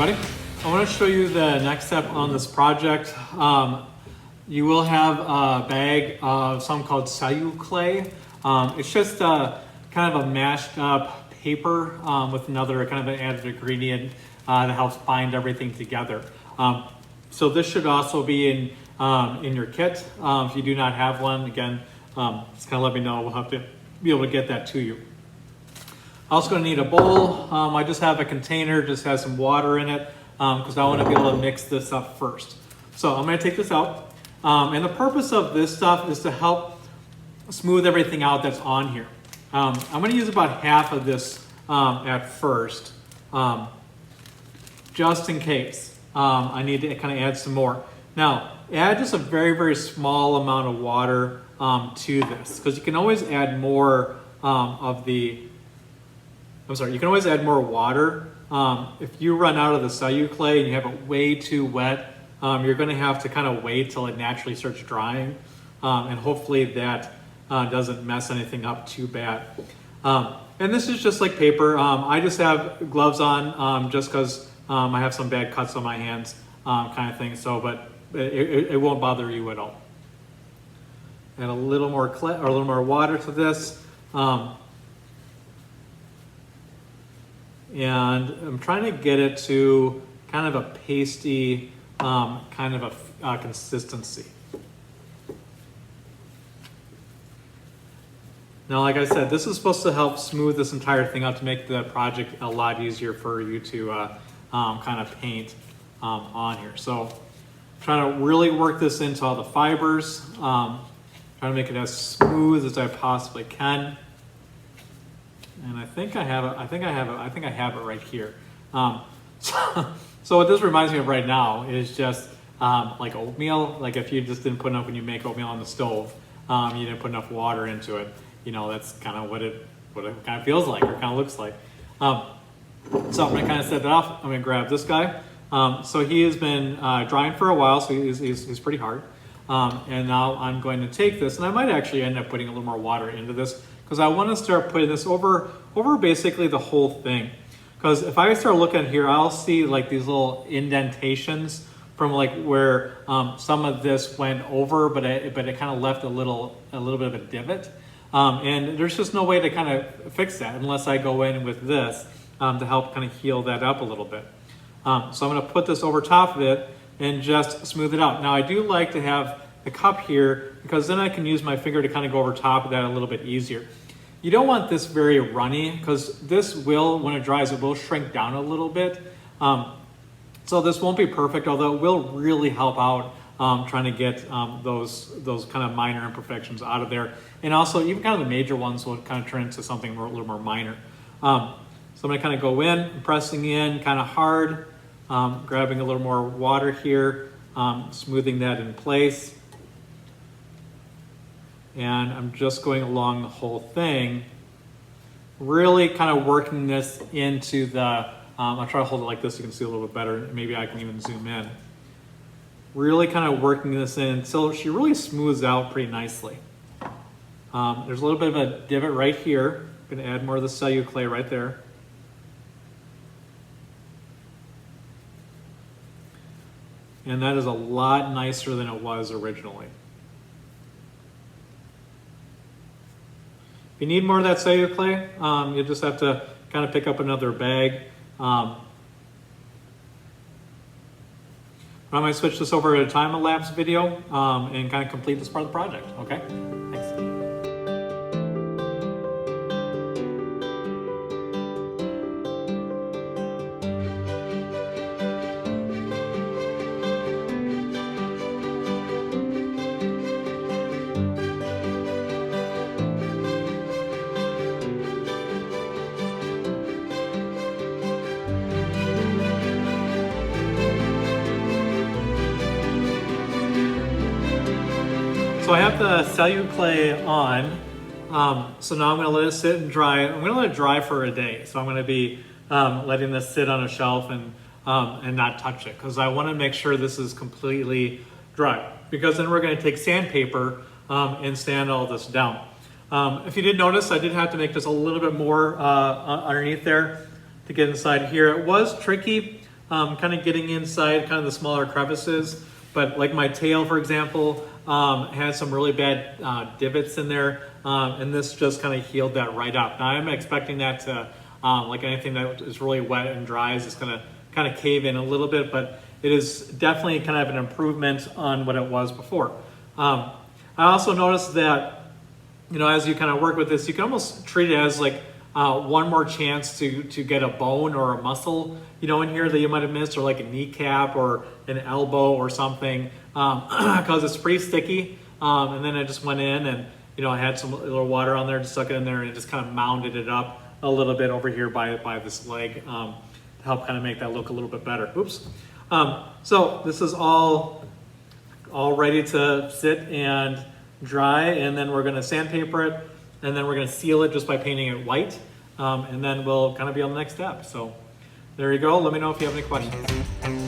everybody. I want to show you the next step on this project. You will have a bag of something called CelluClay. It's just kind of a mashed up paper with another kind of an added ingredient that helps bind everything together. So this should also be in your kit. If you do not have one, again, just kind of let me know. We'll have to be able to get that to you. Also going to need a bowl. I just have a container, just has some water in it because I want to be able to mix this up first. So I'm going to take this out. And the purpose of this stuff is to help smooth everything out that's on here. I'm going to use about half of this at first, just in case I need to kind of add some more. Now, add just a very, very small amount of water to this because you can always add more you can always add more water. If you run out of the CelluClay and you have it way too wet, you're going to have to kind of wait till it naturally starts drying. And hopefully that doesn't mess anything up too bad. And this is just like paper. I just have gloves on just because I have some bad cuts on my hands kind of thing. So, but it won't bother you at all. Add a little more clay or a little more water to this. And I'm trying to get it to kind of a pasty kind of a consistency. Now, like I said, this is supposed to help smooth this entire thing out to make the project a lot easier for you to kind of paint on here. So trying to really work this into all the fibers, trying to make it as smooth as I possibly can. And I think I have it right here. So what this reminds me of right now is just like oatmeal. Like if you just didn't put enough when you make oatmeal on the stove, you didn't put enough water into it. You know, that's kind of what it kind of feels like or kind of looks like. So I'm gonna kind of set that off. I'm gonna grab this guy. So he has been drying for a while, so he's pretty hard. And now I'm going to take this, and I might actually end up putting a little more water into this because I want to start putting this over basically the whole thing. Because if I start looking here, I'll see like these little indentations from like where some of this went over, but it kind of left a little bit of a divot. And there's just no way to kind of fix that unless I go in with this to help kind of heal that up a little bit. So I'm going to put this over top of it and just smooth it out. Now I do like to have the cup here because then I can use my finger to kind of go over top of that a little bit easier. You don't want this very runny because this will, when it dries, it will shrink down a little bit. So this won't be perfect, although it will really help out trying to get those kind of minor imperfections out of there. And also even kind of the major ones will kind of turn into something a little more minor. So I'm going to kind of go in, pressing in kind of hard, grabbing a little more water here, smoothing that in place. And I'm just going along the whole thing, really kind of working this into the, I'll try to hold it like this so you can see a little bit better. Maybe I can even zoom in. Really kind of working this in until she really smooths out pretty nicely. There's a little bit of a divot right here. I'm going to add more of the CelluClay right there. And that is a lot nicer than it was originally. If you need more of that CelluClay, you just have to kind of pick up another bag. I'm going to switch this over to a time-lapse video and kind of complete this part of the project, okay? Thanks. So I have the CelluClay on, so now I'm going to let it sit and dry. I'm going to let it dry for a day. So I'm going to be letting this sit on a shelf and not touch it because I want to make sure this is completely dry because then we're going to take sandpaper and sand all this down. If you did notice, I did have to make just a little bit more underneath there to get inside here. It was tricky kind of getting inside kind of the smaller crevices. But like my tail, for example, had some really bad divots in there, and this just kind of healed that right up. Now I'm expecting that to, like anything that is really wet and dry, is just gonna kind of cave in a little bit, but it is definitely kind of an improvement on what it was before. I also noticed that, you know, as you kind of work with this, you can almost treat it as like one more chance to get a bone or a muscle, you know, in here that you might have missed, or like a kneecap or an elbow or something, because it's pretty sticky. And then I just went in and, you know, I had some little water on there, just stuck it in there and it just kind of mounded it up a little bit over here by this leg, to help kind of make that look a little bit better. Oops. So this is all ready to sit and dry, and then we're going to sandpaper it, and then we're going to seal it just by painting it white, and then we'll kind of be on the next step. So there you go. Let me know if you have any questions.